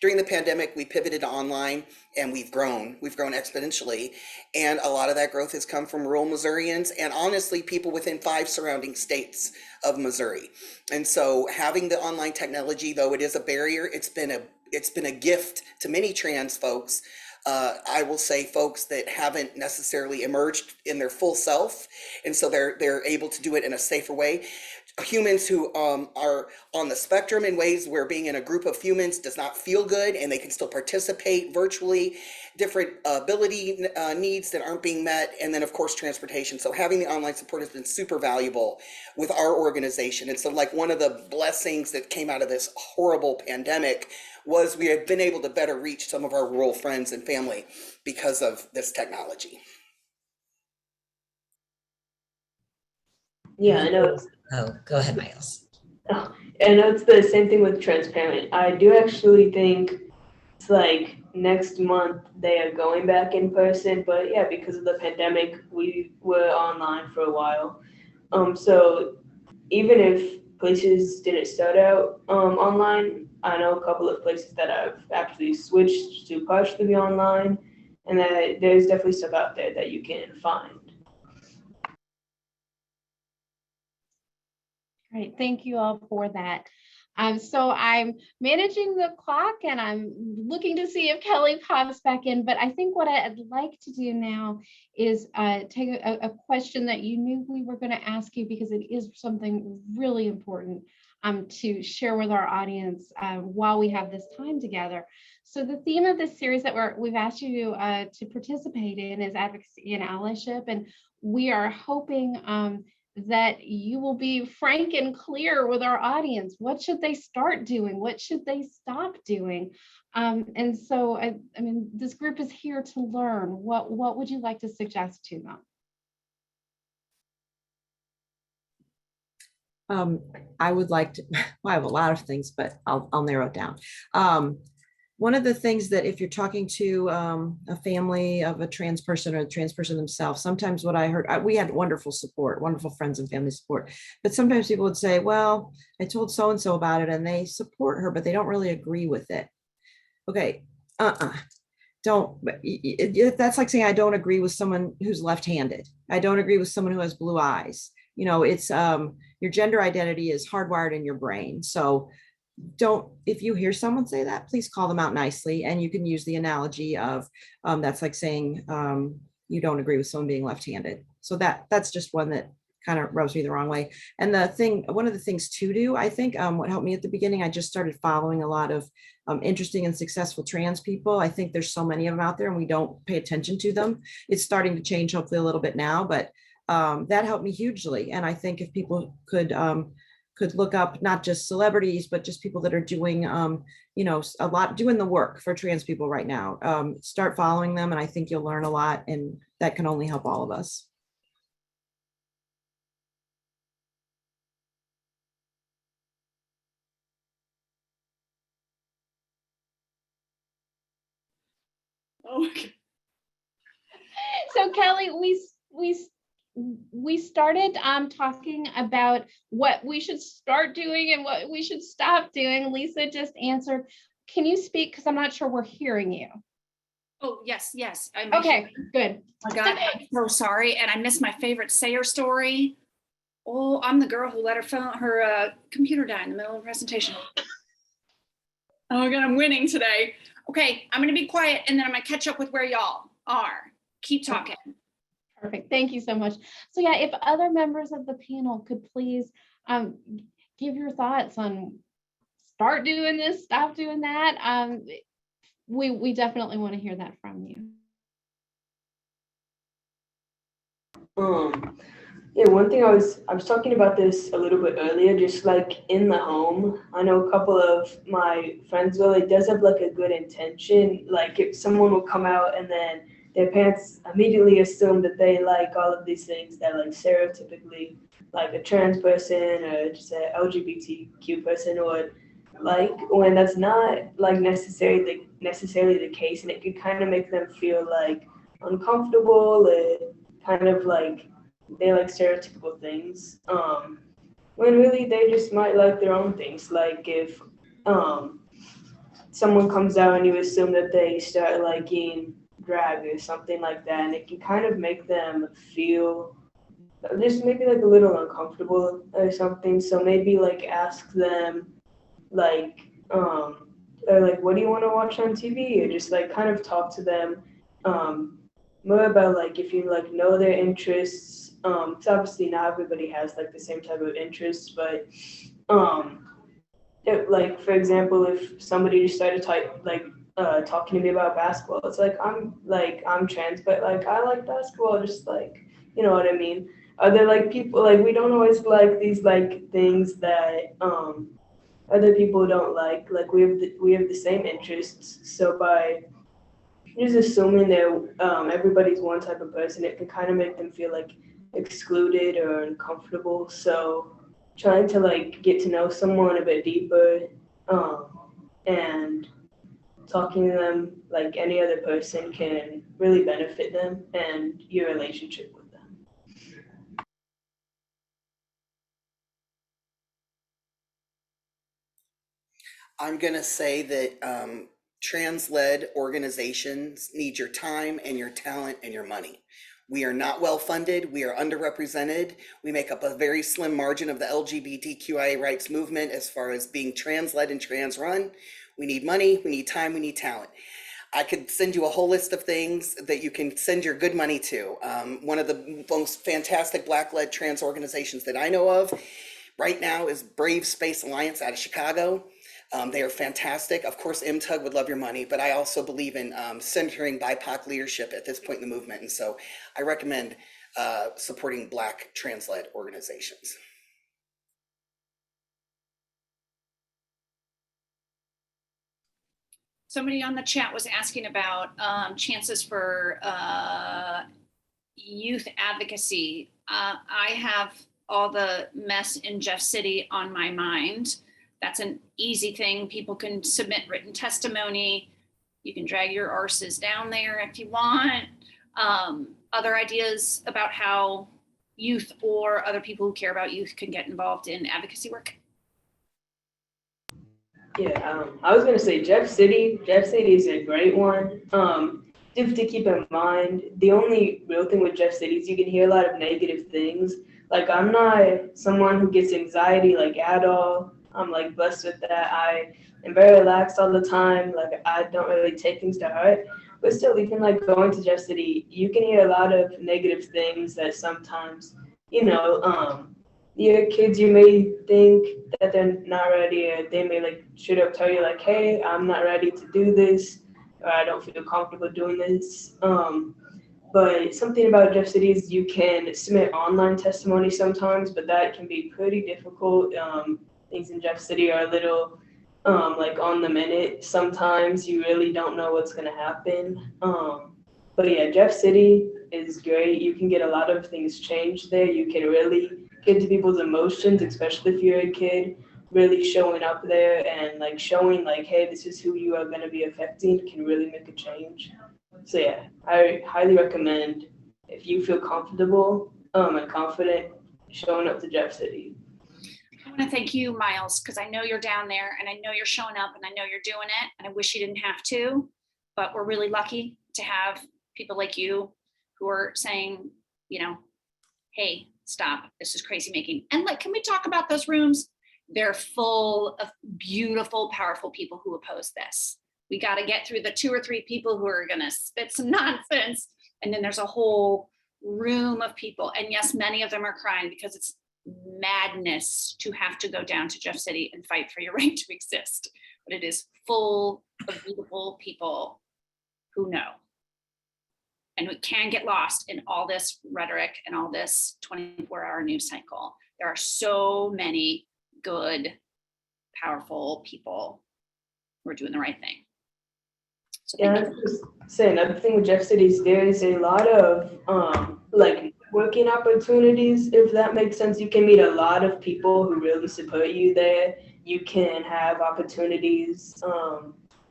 During the pandemic, we pivoted to online, and we've grown exponentially. And a lot of that growth has come from rural Missourians and honestly, people within 5 surrounding states of Missouri. And so having the online technology, though it is a barrier, it's been a gift to many trans folks. I will say folks that haven't necessarily emerged in their full self, and so they're able to do it in a safer way. Humans who are on the spectrum in ways where being in a group of humans does not feel good, and they can still participate virtually, different ability needs that aren't being met, and then of course transportation. So having the online support has been super valuable with our organization. And so like one of the blessings that came out of this horrible pandemic was we have been able to better reach some of our rural friends and family because of this technology. Yeah, I know it's Oh, go ahead, Miles. I know it's the same thing with transparent. I do actually think it's like next month they are going back in person, but yeah, because of the pandemic, we were online for a while. So even if places didn't start out online, I know a couple of places that have actually switched to partially be online, and that there's definitely stuff out there that you can find. Great, thank you all for that. So I'm managing the clock and I'm looking to see if Kelly pops back in, but I think what I'd like to do now is take a question that you knew we were going to ask you, because it is something really important to share with our audience while we have this time together. So the theme of this series that we've asked you to participate in is advocacy and allyship, and we are hoping that you will be frank and clear with our audience. What should they start doing? What should they stop doing? And so, I mean, this group is here to learn. What would you like to suggest to them? I would like to, well, I have a lot of things, but I'll narrow it down. One of the things that if you're talking to a family of a trans person or a trans person themselves, sometimes what I heard, we had wonderful support, wonderful friends and family support, but sometimes people would say, well, I told so-and-so about it and they support her, but they don't really agree with it. Okay, don't, that's like saying I don't agree with someone who's left-handed. I don't agree with someone who has blue eyes. You know, it's your gender identity is hardwired in your brain. So if you hear someone say that, please call them out nicely. And you can use the analogy of that's like saying you don't agree with someone being left-handed. So that's just one that kind of rubs me the wrong way. And one of the things to do, I think what helped me at the beginning, I just started following a lot of interesting and successful trans people. I think there's so many of them out there and we don't pay attention to them. It's starting to change hopefully a little bit now, but that helped me hugely. And I think if people could look up not just celebrities, but just people that are doing, a lot, doing the work for trans people right now. Start following them, and I think you'll learn a lot, and that can only help all of us. Okay. So Kelly, we started talking about what we should start doing and what we should stop doing. Lisa just answered. Can you speak? Because I'm not sure we're hearing you. Oh, yes. Okay, good. Oh my God, I'm so sorry. And I missed my favorite Sayer story. Oh, I'm the girl who let her computer die in the middle of a presentation. Oh my God, I'm winning today. Okay, I'm gonna be quiet and then I'm gonna catch up with where y'all are. Keep talking. Perfect, thank you so much. So yeah, if other members of the panel could please give your thoughts on start doing this, stop doing that. We definitely want to hear that from you. Yeah, one thing I was talking about this a little bit earlier, just like in the home. I know a couple of my friends, well, it does have like a good intention. Like if someone will come out and then their parents immediately assume that they like all of these things that like stereotypically like a trans person or just a LGBTQ person would like, when that's not like necessarily the case, and it could kind of make them feel like uncomfortable and kind of like they like stereotypical things. When really they just might like their own things. Like if someone comes out and you assume that they start liking drag or something like that, and it can kind of make them feel just maybe like a little uncomfortable or something. So maybe like ask them like or like what do you want to watch on TV, or just like kind of talk to them more about like if you like know their interests. 'Cause obviously not everybody has like the same type of interests, but like for example, if somebody just started talking to me about basketball, it's like I'm trans, but like I like basketball, just like you know what I mean. Are there like people like we don't always like these like things that other people don't like? Like we have the same interests, so by just assuming that everybody's one type of person, it can kind of make them feel like excluded or uncomfortable. So trying to like get to know someone a bit deeper and talking to them like any other person can really benefit them and your relationship with them. I'm going to say that trans-led organizations need your time and your talent and your money. We are not well funded. We are underrepresented. We make up a very slim margin of the LGBTQIA rights movement as far as being trans-led and trans-run. We need money, we need time, we need talent. I could send you a whole list of things that you can send your good money to. One of the most fantastic Black-led trans organizations that I know of right now is Brave Space Alliance out of Chicago. They are fantastic. Of course, MTUG would love your money, but I also believe in centering BIPOC leadership at this point in the movement. And so I recommend supporting Black trans-led organizations. Somebody on the chat was asking about chances for youth advocacy. I have all the mess in Jeff City on my mind. That's an easy thing. People can submit written testimony. You can drag your arses down there if you want. Other ideas about how youth or other people who care about youth can get involved in advocacy work? Yeah, I was gonna say Jeff City. Jeff City is a great one. Just to keep in mind, the only real thing with Jeff City is you can hear a lot of negative things. Like I'm not someone who gets anxiety like at all. I'm like blessed with that. I am very relaxed all the time. Like I don't really take things to heart. But still, even like going to Jeff City, you can hear a lot of negative things that sometimes, your kids, you may think that they're not ready, or they may like straight up tell you like, hey, I'm not ready to do this, or I don't feel comfortable doing this. But something about Jeff City is you can submit online testimony sometimes, but that can be pretty difficult. Things in Jeff City are a little like on the minute. Sometimes you really don't know what's gonna happen. But yeah, Jeff City is great. You can get a lot of things changed there. You can really get to people's emotions, especially if you're a kid, really showing up there and like showing like, hey, this is who you are going to be affecting can really make a change. So yeah, I highly recommend if you feel comfortable and confident showing up to Jeff City. I want to thank you, Miles, because I know you're down there and I know you're showing up and I know you're doing it. And I wish you didn't have to, but we're really lucky to have people like you who are saying, hey, stop, this is crazy making. And like, can we talk about those rooms? They're full of beautiful, powerful people who oppose this. We got to get through the 2 or 3 people who are going to spit some nonsense. And then there's a whole room of people. And yes, many of them are crying because it's madness to have to go down to Jeff City and fight for your right to exist. But it is full of beautiful people who know. And we can get lost in all this rhetoric and all this 24-hour news cycle. There are so many good, powerful people who are doing the right thing. So Yeah, thank I you. was just saying, another thing with Jeff City is there is a lot of like working opportunities, if that makes sense. You can meet a lot of people who really support you there. You can have opportunities.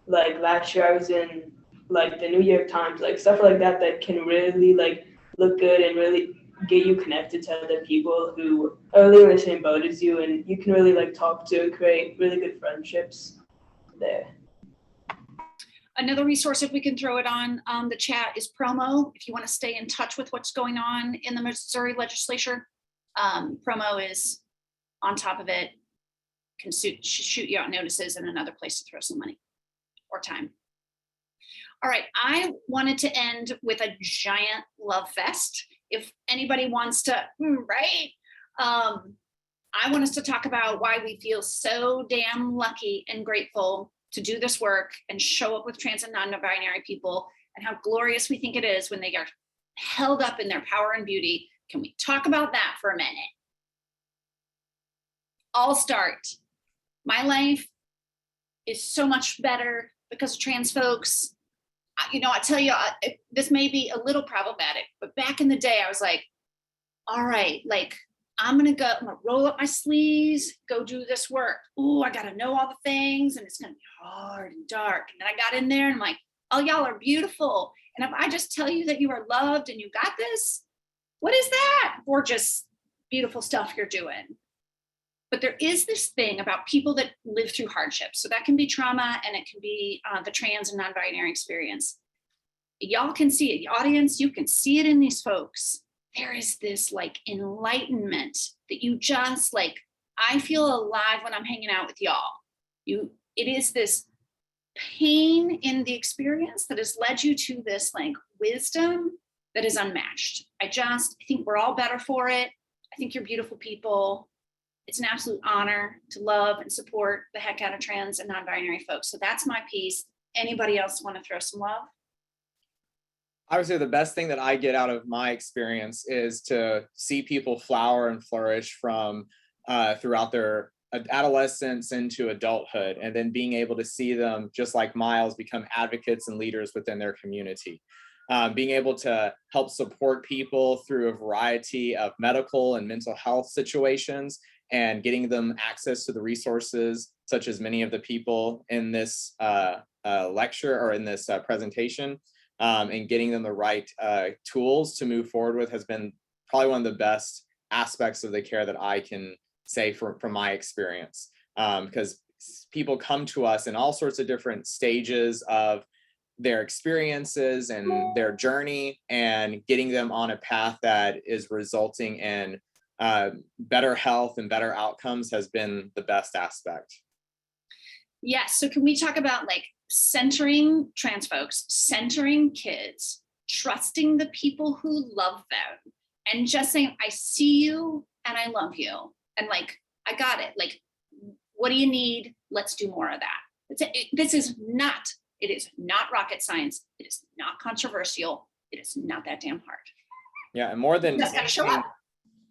Like last year I was in like the New York Times, like stuff like that that can really like look good and really get you connected to other people who are really in the same boat as you, and you can really like talk to and create really good friendships there. Another resource, if we can throw it on the chat, is Promo. If you want to stay in touch with what's going on in the Missouri legislature, Promo is on top of it, can shoot you out notices, and another place to throw some money or time. All right, I wanted to end with a giant love fest. If anybody wants to, right? I want us to talk about why we feel so damn lucky and grateful to do this work and show up with trans and non-binary people, and how glorious we think it is when they are held up in their power and beauty. Can we talk about that for a minute? I'll start. My life is so much better because of trans folks. You know, I tell you, this may be a little problematic, but back in the day, I was like, all right, like, I'm gonna roll up my sleeves, go do this work. Ooh, I gotta know all the things, and it's gonna be hard and dark. And then I got in there and I'm like, oh, y'all are beautiful. And if I just tell you that you are loved and you got this, what is that? Gorgeous, beautiful stuff you're doing. But there is this thing about people that live through hardships. So that can be trauma, and it can be the trans and non-binary experience. Y'all can see it, the audience, you can see it in these folks. There is this like enlightenment that you just like, I feel alive when I'm hanging out with y'all. It is this pain in the experience that has led you to this like wisdom that is unmatched. I think we're all better for it. I think you're beautiful people. It's an absolute honor to love and support the heck out of trans and non-binary folks. So that's my piece. Anybody else want to throw some love? I would say the best thing that I get out of my experience is to see people flower and flourish from throughout their adolescence into adulthood, and then being able to see them, just like Miles, become advocates and leaders within their community. Being able to help support people through a variety of medical and mental health situations, and getting them access to the resources, such as many of the people in this lecture or in this presentation, and getting them the right tools to move forward with, has been probably one of the best aspects of the care that I can say from my experience. Because people come to us in all sorts of different stages of their experiences and their journey, and getting them on a path that is resulting in better health and better outcomes has been the best aspect. Yes, so can we talk about like centering trans folks, centering kids, trusting the people who love them, and just saying, I see you and I love you. And like, I got it. Like, what do you need? Let's do more of that. It is not rocket science. It is not controversial. It is not that damn hard. Yeah, and more than You just gotta show up.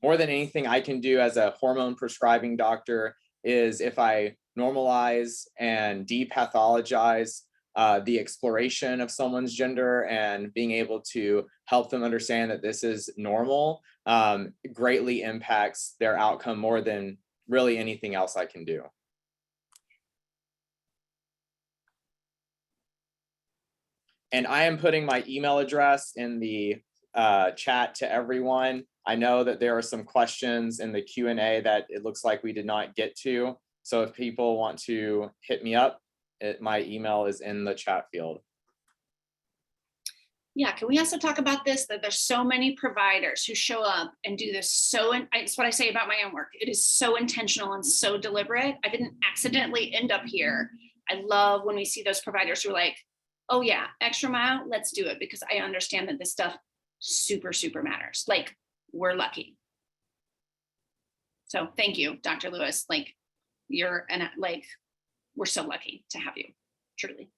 more than anything I can do as a hormone prescribing doctor is if I normalize and depathologize the exploration of someone's gender, and being able to help them understand that this is normal, greatly impacts their outcome more than really anything else I can do. And I am putting my email address in the chat to everyone. I know that there are some questions in the Q&A that it looks like we did not get to. So if people want to hit me up, my email is in the chat field. Yeah, can we also talk about this, that there's so many providers who show up and do this it's what I say about my own work. It is so intentional and so deliberate. I didn't accidentally end up here. I love when we see those providers who are like, oh yeah, extra mile, let's do it, because I understand that this stuff super, super matters. Like, we're lucky. So thank you, Dr. Lewis. Like, we're so lucky to have you, truly.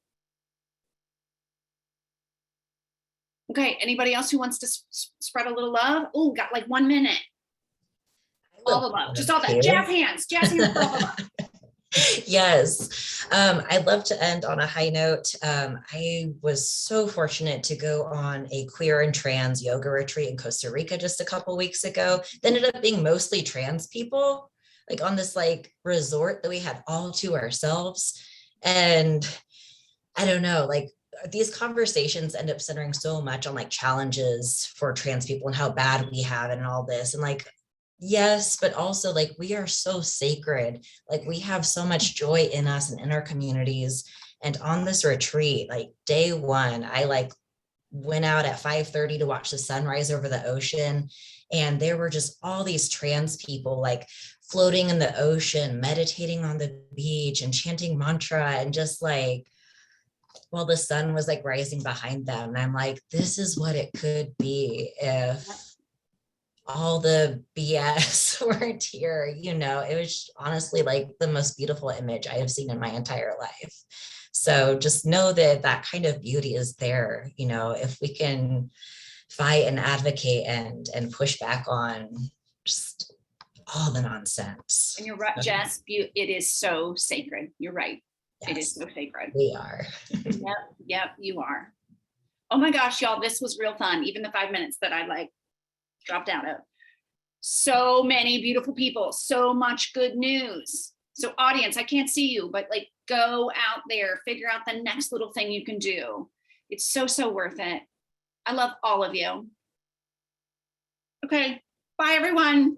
Okay, anybody else who wants to spread a little love? Oh, got like 1 minute. All the love, just all that. Jazz hands for all the love. Yes, I'd love to end on a high note. I was so fortunate to go on a queer and trans yoga retreat in Costa Rica just a couple weeks ago. That ended up being mostly trans people, like on this like resort that we had all to ourselves. And I don't know, like these conversations end up centering so much on like challenges for trans people and how bad we have it and all this. And like, yes, but also like we are so sacred. Like we have so much joy in us and in our communities. And on this retreat, like day one, I like went out at 5:30 to watch the sunrise over the ocean. And there were just all these trans people like floating in the ocean, meditating on the beach and chanting mantra and just like, while the sun was like rising behind them. And I'm like, this is what it could be if all the BS weren't here. You know, it was honestly like the most beautiful image I have seen in my entire life. So just know that that kind of beauty is there, you know, if we can fight and advocate and push back on just all the nonsense. And you're right, Jess, it is so sacred. You're right. Yes, it is so sacred. We are. Yep, you are. Oh my gosh, y'all, this was real fun. Even the 5 minutes that I like dropped out of. So many beautiful people, so much good news. So audience, I can't see you, but like go out there, figure out the next little thing you can do. It's so worth it. I love all of you. Okay, bye everyone.